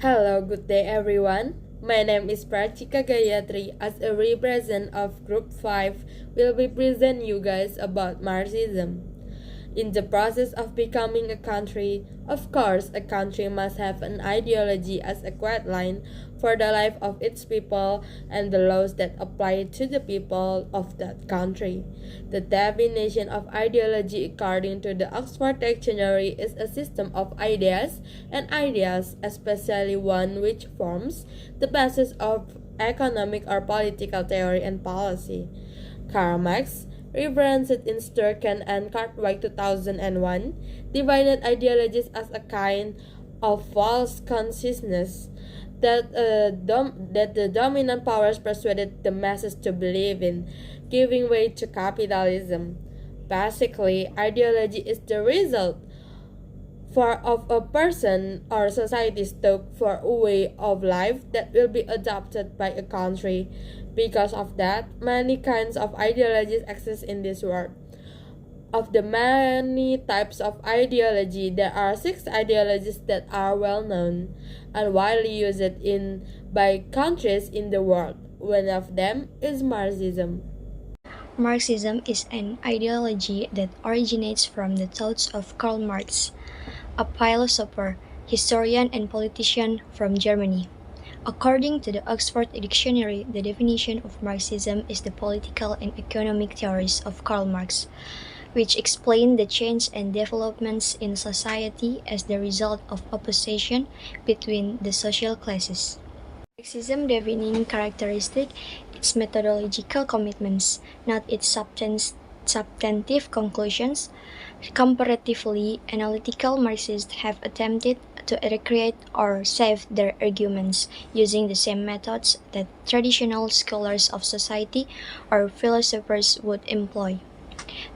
Hello, good day everyone. My name is Pracika Gayatry. As a representative of Group 5, will be present you guys about Marxism. In the process of becoming a country, of course, a country must have an ideology as a guideline for the life of its people and the laws that apply to the people of that country. The definition of ideology according to the Oxford Dictionary is a system of ideas and ideas, especially one which forms the basis of economic or political theory and policy. Karl Marx referenced in Sturken and Cartwright 2001, divided ideologies as a kind of false consciousness that the dominant powers persuaded the masses to believe in, giving way to capitalism. Basically, ideology is the result of a person or society's thought for a way of life that will be adopted by a country. Because of that, many kinds of ideologies exist in this world. Of the many types of ideology, there are six ideologies that are well known and widely used by countries in the world. One of them is Marxism. Marxism is an ideology that originates from the thoughts of Karl Marx, a philosopher, historian, and politician from Germany. According to the Oxford Dictionary, the definition of Marxism is the political and economic theories of Karl Marx, which explain the change and developments in society as the result of opposition between the social classes. Marxism defining characteristic its methodological commitments, not its substantive conclusions. Comparatively analytical Marxists have attempted to recreate or save their arguments using the same methods that traditional scholars of society or philosophers would employ.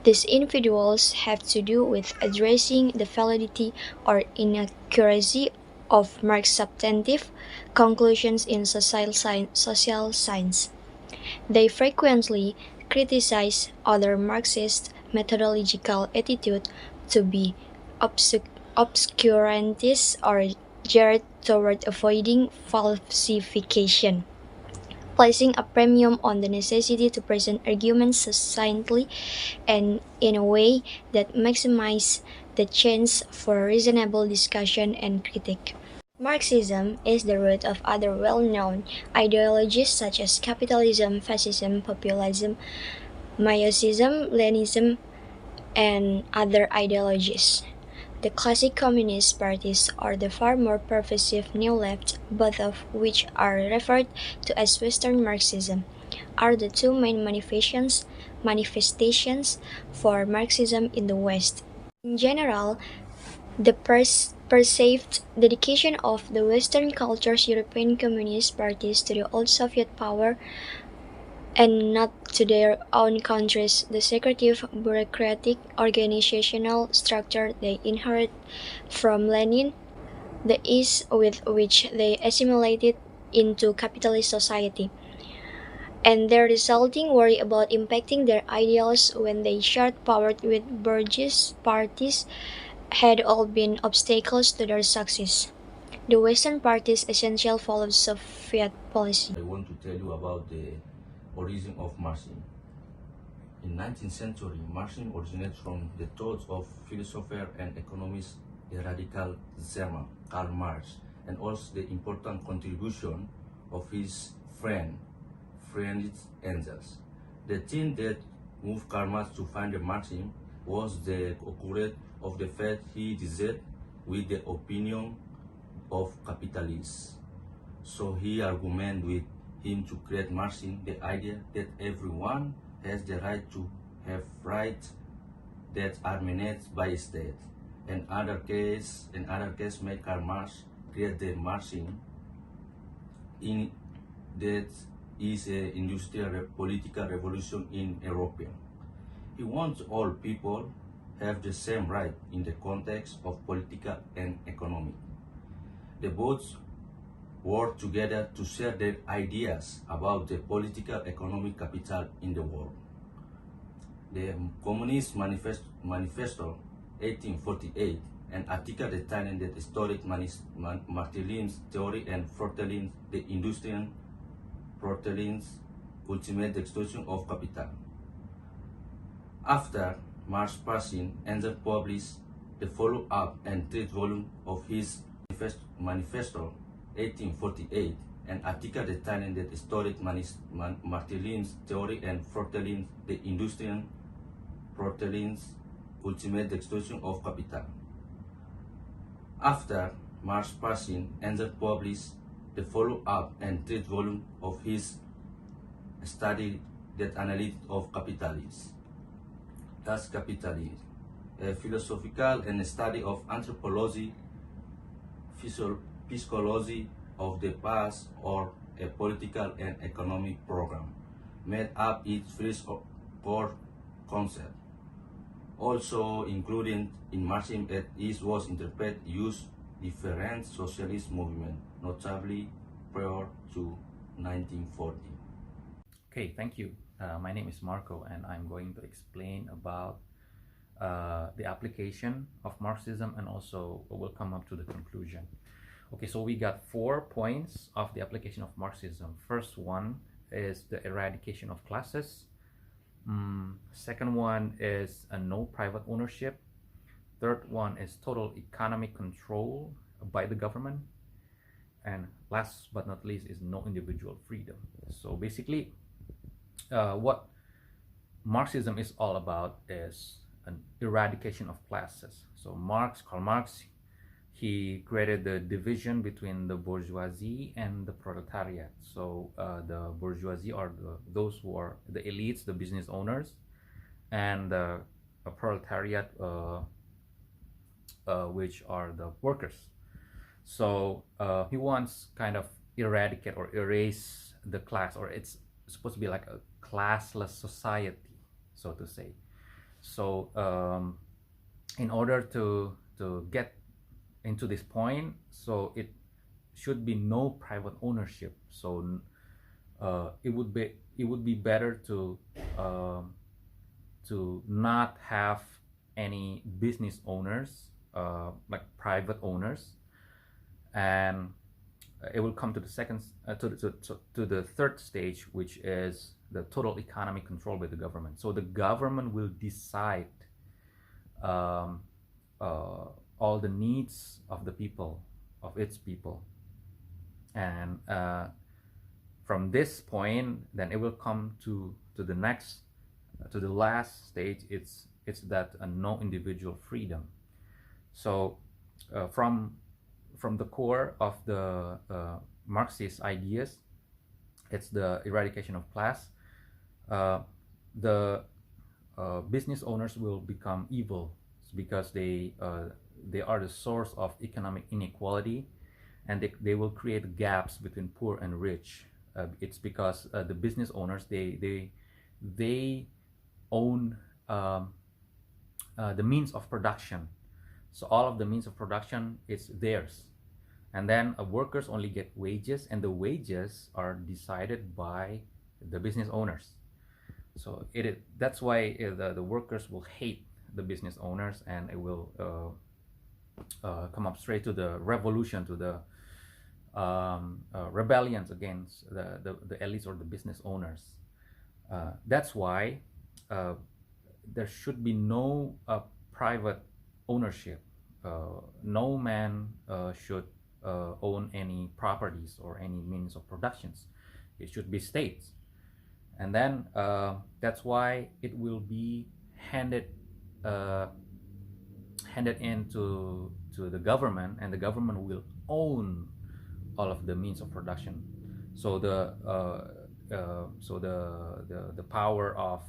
These individuals have to do with addressing the validity or inaccuracy of Marx's substantive conclusions in social science. They frequently criticize other Marxist methodological attitude to be obscurantist or geared toward avoiding falsification, placing a premium on the necessity to present arguments succinctly and in a way that maximizes the chance for reasonable discussion and critique. Marxism is the root of other well-known ideologies such as capitalism, fascism, populism, Marxism, Leninism, and other ideologies. The classic communist parties or the far more progressive New Left, both of which are referred to as Western Marxism, are the two main manifestations for Marxism in the West. In general, the perceived dedication of the Western culture's European communist parties to the old Soviet power and not to their own countries, the secretive bureaucratic organizational structure they inherit from Lenin, the ease with which they assimilated into capitalist society, and their resulting worry about impacting their ideals when they shared power with bourgeois parties had all been obstacles to their success. The Western parties essentially followed Soviet policy. I want to tell you about the origin of Marxism. In 19th century, Marxism originates from the thoughts of philosopher and economist, the radical German Karl Marx, and also the important contribution of his friend Friedrich Engels. The thing that moved Karl Marx to find the Marxism was the occurrence of the fact he disagreed with the opinion of capitalists. So he argued with him to create Marxism, the idea that everyone has the right to have rights that are managed by state. In other case, made Karl Marx create the Marxism in that is an industrial political revolution in Europe. He wants all people have the same right in the context of political and economic. The both work together to share their ideas about the political economic capital in the world. The Communist Manifesto 1848 and artikel detailing the historic Martilin's theory and Fortelin's the industrial Fortelin's ultimate destruction of capital. After Marx's passing, Engels published the follow-up and third volume of his Manifesto 1848, an article detailing the historic Martilin's theory and Fortelin's the industrial Fortelin's ultimate destruction of capital. After Marx's passing, Engels published the follow-up and third volume of his study that analysis of capitalism. Das Kapitalism, a philosophical and study of anthropology, psychology of the past, or a political and economic program, made up its first core concept. Also included in Marxism, it was interpreted use different socialist movements, notably prior to 1940. Okay, thank you. My name is Marco, and I'm going to explain about the application of Marxism, and also we'll come up to the conclusion. Okay, so we got 4 points of the application of Marxism. First one is the eradication of classes. Second one is no private ownership. Third one is total economic control by the government. And last but not least is no individual freedom. So basically, what Marxism is all about is an eradication of classes. So Karl Marx, he created the division between the bourgeoisie and the proletariat. So the bourgeoisie are those who are the elites, the business owners, and the proletariat, which are the workers. So he wants kind of eradicate or erase the class, or it's supposed to be like a classless society, so to say. So in order to get into this point, so it should be no private ownership. So it would be better to not have any business owners, like private owners, and it will come to the second to the third stage, which is the total economic control by the government. So the government will decide all the needs of the people, of its people, and from this point, then it will come to the next, to the last stage. It's that no individual freedom. So from the core of the Marxist ideas, it's the eradication of class. The business owners will become evil because they are the source of economic inequality, and they will create gaps between poor and rich. It's because the business owners, they own the means of production. So all of the means of production is theirs, and then workers only get wages, and the wages are decided by the business owners. So that's why the workers will hate the business owners, and it will come up straight to the revolution, to the rebellions against the elites or the business owners. That's why there should be no private ownership. No man should own any properties or any means of productions. It should be states. And then that's why it will be handed into the government, and the government will own all of the means of production. So the power of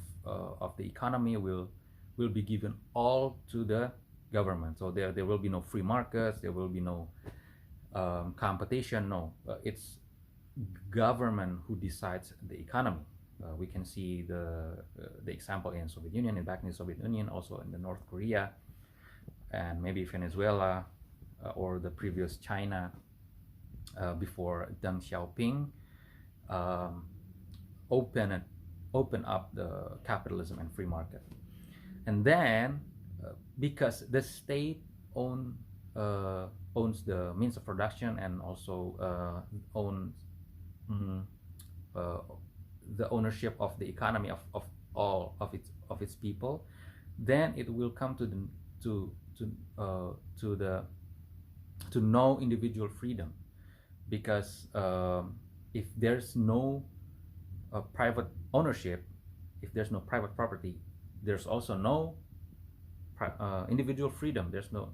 the economy will be given all to the government. So there will be no free markets, there will be no competition. No, it's government who decides the economy. We can see the example in Soviet Union, back in the Soviet Union, also in the North Korea, and maybe Venezuela, or the previous China before Deng Xiaoping open up the capitalism and free market. And then because the state owns the means of production and also owns mm, uh, the ownership of the economy of all of its people, then it will come to the to to to the to no individual freedom, because if there's no private ownership, if there's no private property, there's also no individual freedom. There's no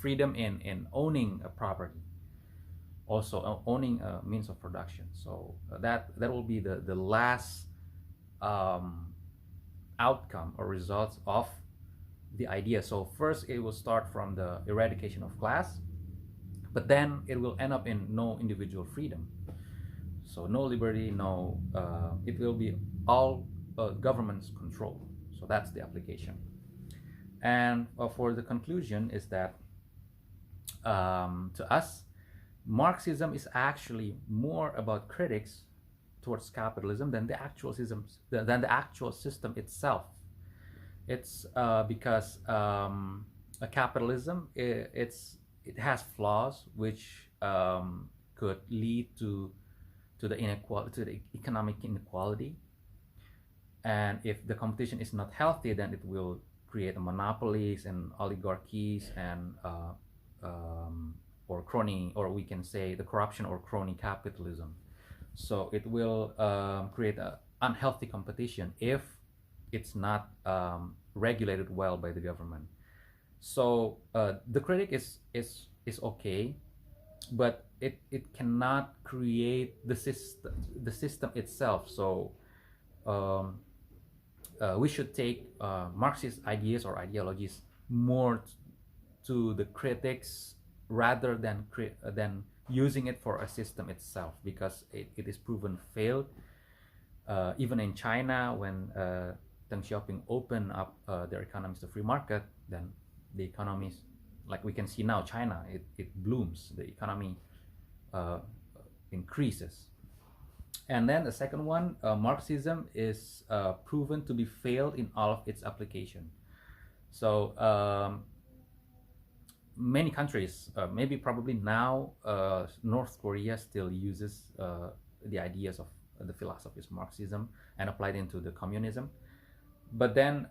freedom in owning a property, also owning a means of production. So that will be the last um, outcome or results of the idea. So first it will start from the eradication of class, but then it will end up in no individual freedom. So no liberty, no, it will be all government's control. So that's the application. And for the conclusion is that to us, Marxism is actually more about critics towards capitalism than the actual system itself. It's because a capitalism, it has flaws which could lead to the inequality, to the economic inequality. And if the competition is not healthy, then it will create monopolies and oligarchies and or crony, or we can say the corruption or crony capitalism. So it will create an unhealthy competition if it's not regulated well by the government. So the critic is okay, but it cannot create the system itself. So we should take Marxist ideas or ideologies more to the critics rather than using it for a system itself, because it is proven failed. Even in China, when Deng Xiaoping opened up their economies to free market, then the economies, like we can see now, China, it blooms, the economy increases. And then the second one, Marxism is proven to be failed in all of its application. So many countries, maybe probably now, North Korea still uses the ideas of the philosophies of Marxism and applied into the communism. But then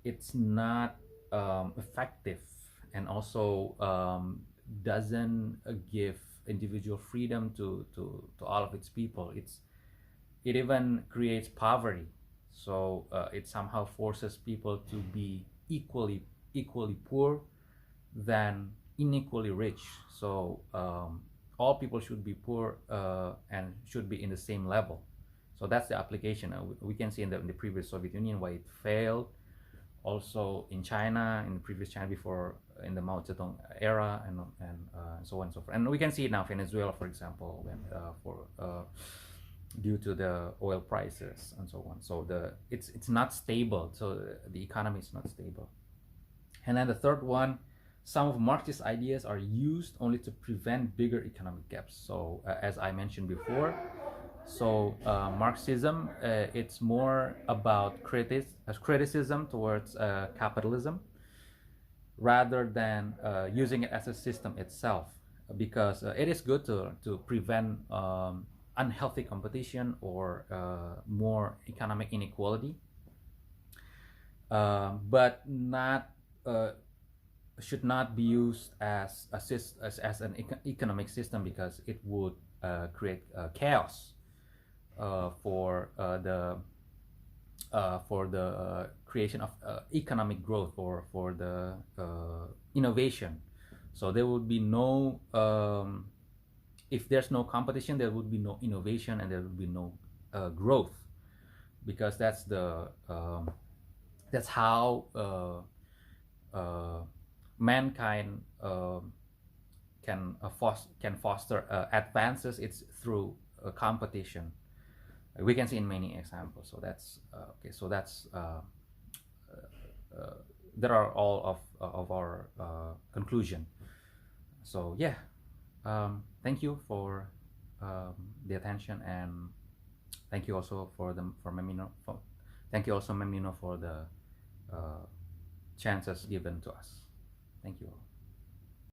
it's not effective, and also doesn't give individual freedom to all of its people. It even creates poverty. So it somehow forces people to be equally poor than unequally rich. So all people should be poor and should be in the same level. So that's the application. We can see in the previous Soviet Union why it failed. Also in China, in the previous China before, in the Mao Zedong era, and so on and so forth. And we can see it now, Venezuela, for example, when due to the oil prices and so on. So it's not stable. So the economy is not stable. And then the third one, some of Marxist ideas are used only to prevent bigger economic gaps. So as I mentioned before, so Marxism, it's more about criticism towards capitalism rather than using it as a system itself, because it is good to prevent unhealthy competition or more economic inequality, but not should not be used as an economic system, because it would create chaos for the creation of economic growth, or for the innovation. So there would be no if there's no competition, there would be no innovation, and there would be no growth, because that's how mankind can foster advances. It's through competition. We can see in many examples. So that's okay. So that's there are all of our conclusion. So yeah, thank you for the attention, and thank you also for Memino. Thank you also Memino for the chances given to us. Thank you all.